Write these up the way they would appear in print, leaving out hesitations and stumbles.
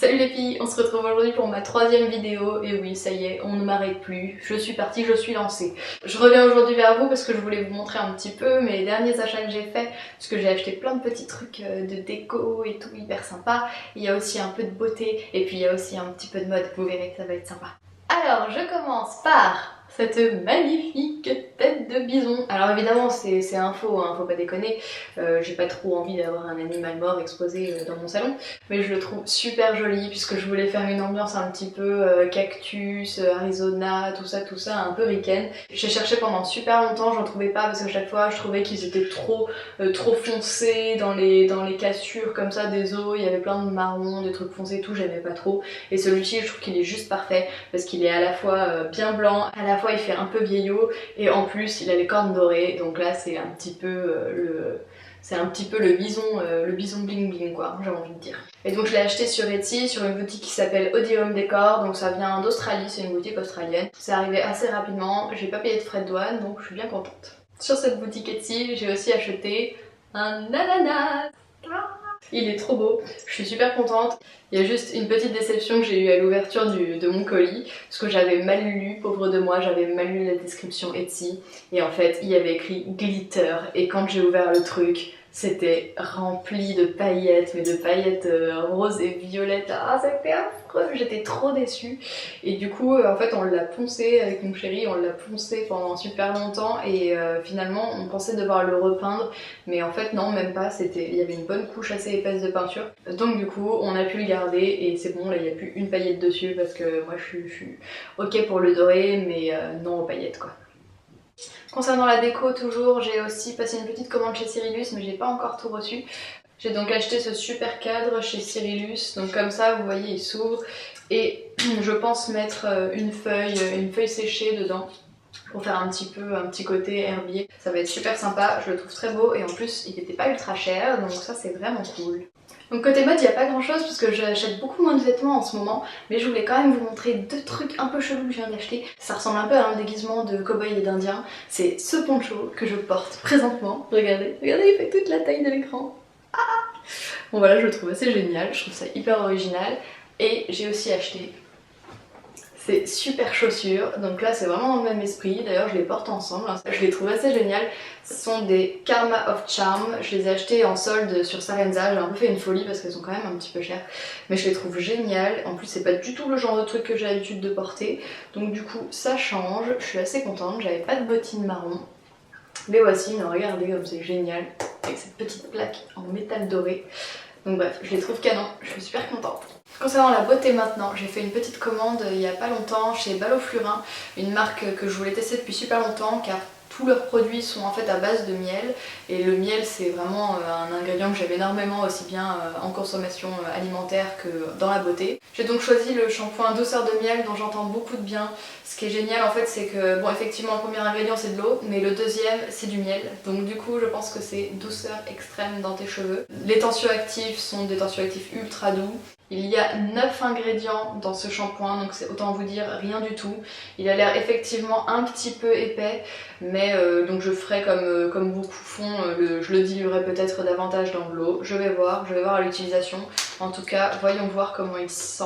Salut les filles, on se retrouve aujourd'hui pour ma troisième vidéo et oui ça y est, on ne m'arrête plus, je suis partie, je suis lancée. Je reviens aujourd'hui vers vous parce que je voulais vous montrer un petit peu mes derniers achats que j'ai faits parce que j'ai acheté plein de petits trucs de déco et tout hyper sympa. Il y a aussi un peu de beauté et puis il y a aussi un petit peu de mode, vous verrez que ça va être sympa. Alors je commence par cette magnifique tête de bison. Alors évidemment c'est un faux, hein, faut pas déconner, j'ai pas trop envie d'avoir un animal mort exposé dans mon salon, mais je le trouve super joli puisque je voulais faire une ambiance un petit peu cactus, Arizona, tout ça, un peu ricaine. J'ai cherché pendant super longtemps, j'en trouvais pas parce que chaque fois je trouvais qu'ils étaient trop foncés dans les cassures comme ça des os, il y avait plein de marrons, des trucs foncés et tout, j'aimais pas trop. Et celui-ci je trouve qu'il est juste parfait parce qu'il est à la fois bien blanc, à la fois il fait un peu vieillot et en plus il a les cornes dorées, donc là c'est un petit peu le bison bling bling quoi, j'ai envie de dire. Et donc je l'ai acheté sur Etsy, sur une boutique qui s'appelle Odium Decor, donc ça vient d'Australie, c'est une boutique australienne. C'est arrivé assez rapidement, j'ai pas payé de frais de douane, donc je suis bien contente. Sur cette boutique Etsy, j'ai aussi acheté un ananas. Il est trop beau, je suis super contente. Il y a juste une petite déception que j'ai eue à l'ouverture de mon colis, parce que j'avais mal lu, pauvre de moi, j'avais mal lu la description Etsy, et en fait il y avait écrit glitter, et quand j'ai ouvert le truc, c'était rempli de paillettes, mais de paillettes roses et violettes. Ah, c'était affreux, j'étais trop déçue. Et du coup, en fait, on l'a poncé avec mon chéri, on l'a poncé pendant super longtemps et finalement, on pensait devoir le repeindre, mais en fait, non, même pas. Il y avait une bonne couche assez épaisse de peinture. Donc du coup, on a pu le garder et c'est bon, là, il n'y a plus une paillette dessus parce que moi, je suis ok pour le dorer, mais non aux paillettes, quoi. Concernant la déco toujours, j'ai aussi passé une petite commande chez Cyrillus mais j'ai pas encore tout reçu. J'ai donc acheté ce super cadre chez Cyrillus, donc comme ça vous voyez il s'ouvre et je pense mettre une feuille séchée dedans pour faire un petit côté herbier. Ça va être super sympa, je le trouve très beau et en plus il n'était pas ultra cher donc ça c'est vraiment cool. Donc côté mode, il n'y a pas grand chose parce que j'achète beaucoup moins de vêtements en ce moment, mais je voulais quand même vous montrer deux trucs un peu chelous que je viens d'acheter. Ça ressemble un peu à un déguisement de cow-boy et d'indien. C'est ce poncho que je porte présentement. Regardez, regardez, il fait toute la taille de l'écran. Ah, bon voilà, je le trouve assez génial, je trouve ça hyper original. Et j'ai aussi acheté ces super chaussures, donc là c'est vraiment dans le même esprit, d'ailleurs je les porte ensemble, je les trouve assez géniales. Ce sont des Karma of Charm, je les ai achetées en solde sur Sarenza, j'ai un peu fait une folie parce qu'elles sont quand même un petit peu chères, mais je les trouve géniales, en plus c'est pas du tout le genre de truc que j'ai l'habitude de porter, donc du coup ça change, je suis assez contente, j'avais pas de bottines marron, mais voici, mais regardez comme c'est génial, avec cette petite plaque en métal doré. Donc bref, je les trouve canon, je suis super contente. Concernant la beauté maintenant, j'ai fait une petite commande il y a pas longtemps chez Balloflurin, une marque que je voulais tester depuis super longtemps car tous leurs produits sont en fait à base de miel et le miel c'est vraiment un ingrédient que j'aime énormément aussi bien en consommation alimentaire que dans la beauté. J'ai donc choisi le shampoing douceur de miel dont j'entends beaucoup de bien. Ce qui est génial en fait c'est que bon effectivement le premier ingrédient c'est de l'eau mais le deuxième c'est du miel donc du coup je pense que c'est douceur extrême dans tes cheveux. Les tensioactifs sont des tensioactifs ultra doux. Il y a 9 ingrédients dans ce shampoing, donc c'est autant vous dire rien du tout. Il a l'air effectivement un petit peu épais, mais donc je ferai comme beaucoup font, je le diluerai peut-être davantage dans de l'eau. Je vais voir à l'utilisation. En tout cas, voyons voir comment il sent.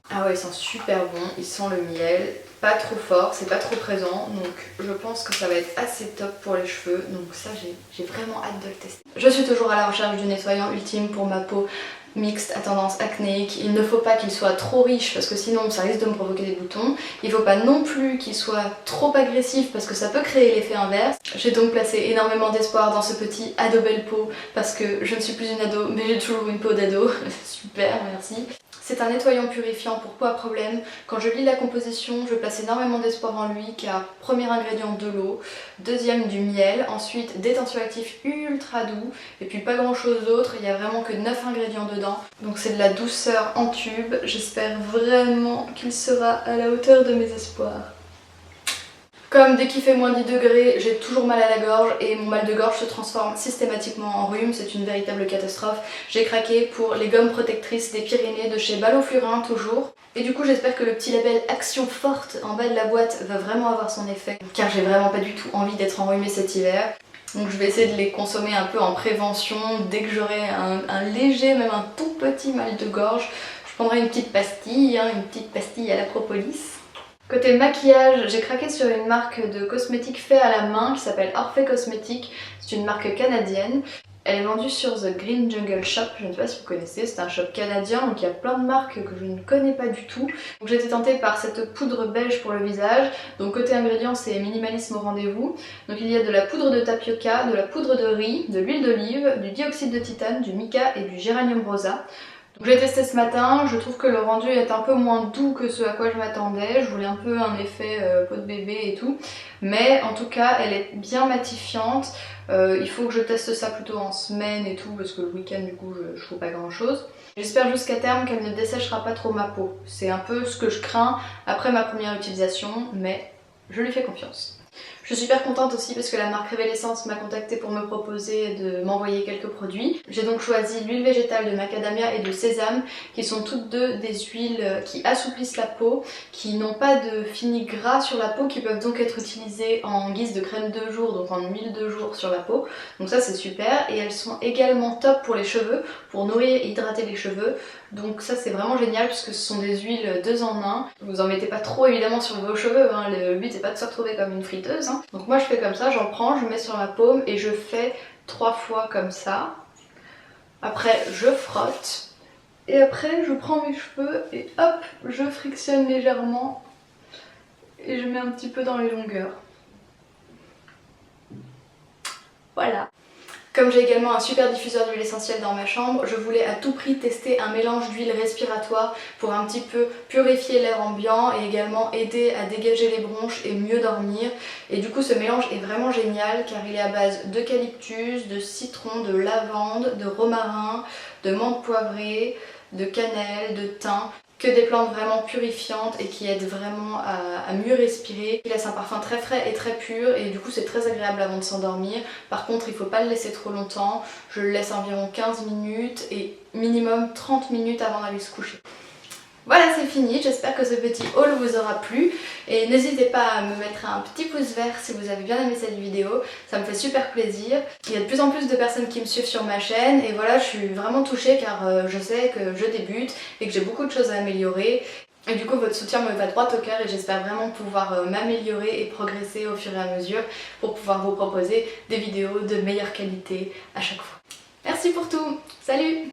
Ah ouais, il sent super bon, il sent le miel, pas trop fort, c'est pas trop présent, donc je pense que ça va être assez top pour les cheveux, donc ça j'ai vraiment hâte de le tester. Je suis toujours à la recherche du nettoyant ultime pour ma peau mixte à tendance acnéique. Il ne faut pas qu'il soit trop riche parce que sinon ça risque de me provoquer des boutons. Il ne faut pas non plus qu'il soit trop agressif parce que ça peut créer l'effet inverse. J'ai donc placé énormément d'espoir dans ce petit ado belle peau parce que je ne suis plus une ado mais j'ai toujours une peau d'ado. Super, merci. C'est un nettoyant purifiant pour peau à problème. Quand je lis la composition, je place énormément d'espoir en lui car premier ingrédient de l'eau, deuxième du miel, ensuite des tensioactifs ultra doux et puis pas grand chose d'autre, il y a vraiment que 9 ingrédients dedans. Donc c'est de la douceur en tube, j'espère vraiment qu'il sera à la hauteur de mes espoirs. Comme dès qu'il fait moins 10 degrés, j'ai toujours mal à la gorge et mon mal de gorge se transforme systématiquement en rhume, c'est une véritable catastrophe. J'ai craqué pour les gommes protectrices des Pyrénées de chez Balloflurin toujours. Et du coup j'espère que le petit label Action Forte en bas de la boîte va vraiment avoir son effet car j'ai vraiment pas du tout envie d'être enrhumée cet hiver. Donc je vais essayer de les consommer un peu en prévention. Dès que j'aurai un léger, même un tout petit mal de gorge, je prendrai une petite pastille, une petite pastille à la propolis. Côté maquillage, j'ai craqué sur une marque de cosmétiques fait à la main qui s'appelle Orphée Cosmétiques. C'est une marque canadienne. Elle est vendue sur The Green Jungle Shop, je ne sais pas si vous connaissez, c'est un shop canadien, donc il y a plein de marques que je ne connais pas du tout. Donc j'ai été tentée par cette poudre beige pour le visage. Donc côté ingrédients, c'est minimalisme au rendez-vous. Donc il y a de la poudre de tapioca, de la poudre de riz, de l'huile d'olive, du dioxyde de titane, du mica et du géranium rosa. Donc j'ai testé ce matin, je trouve que le rendu est un peu moins doux que ce à quoi je m'attendais. Je voulais un peu un effet peau de bébé et tout. Mais en tout cas, elle est bien matifiante. Il faut que je teste ça plutôt en semaine et tout, parce que le week-end du coup je trouve pas grand chose. J'espère jusqu'à terme qu'elle ne desséchera pas trop ma peau. C'est un peu ce que je crains après ma première utilisation, mais je lui fais confiance. Je suis super contente aussi parce que la marque Révélessence m'a contactée pour me proposer de m'envoyer quelques produits. J'ai donc choisi l'huile végétale de macadamia et de sésame qui sont toutes deux des huiles qui assouplissent la peau, qui n'ont pas de fini gras sur la peau, qui peuvent donc être utilisées en guise de crème de jour, donc en huile de jour sur la peau. Donc ça c'est super, et elles sont également top pour les cheveux, pour nourrir et hydrater les cheveux. Donc ça c'est vraiment génial puisque ce sont des huiles 2 en 1. Vous en mettez pas trop évidemment sur vos cheveux, le but c'est pas de se retrouver comme une friteuse. Donc moi je fais comme ça, j'en prends, je mets sur ma paume et je fais 3 fois comme ça. Après je frotte et après je prends mes cheveux et hop, je frictionne légèrement et je mets un petit peu dans les longueurs. Voilà. Comme j'ai également un super diffuseur d'huile essentielle dans ma chambre, je voulais à tout prix tester un mélange d'huile respiratoire pour un petit peu purifier l'air ambiant et également aider à dégager les bronches et mieux dormir. Et du coup ce mélange est vraiment génial car il est à base d'eucalyptus, de citron, de lavande, de romarin, de menthe poivrée, de cannelle, de thym. Que des plantes vraiment purifiantes et qui aident vraiment à mieux respirer. Il laisse un parfum très frais et très pur et du coup c'est très agréable avant de s'endormir. Par contre il ne faut pas le laisser trop longtemps, je le laisse environ 15 minutes et minimum 30 minutes avant d'aller se coucher. Voilà, c'est fini, j'espère que ce petit haul vous aura plu et n'hésitez pas à me mettre un petit pouce vert si vous avez bien aimé cette vidéo, ça me fait super plaisir. Il y a de plus en plus de personnes qui me suivent sur ma chaîne et voilà, je suis vraiment touchée car je sais que je débute et que j'ai beaucoup de choses à améliorer. Et du coup votre soutien me va droit au cœur et j'espère vraiment pouvoir m'améliorer et progresser au fur et à mesure pour pouvoir vous proposer des vidéos de meilleure qualité à chaque fois. Merci pour tout, salut!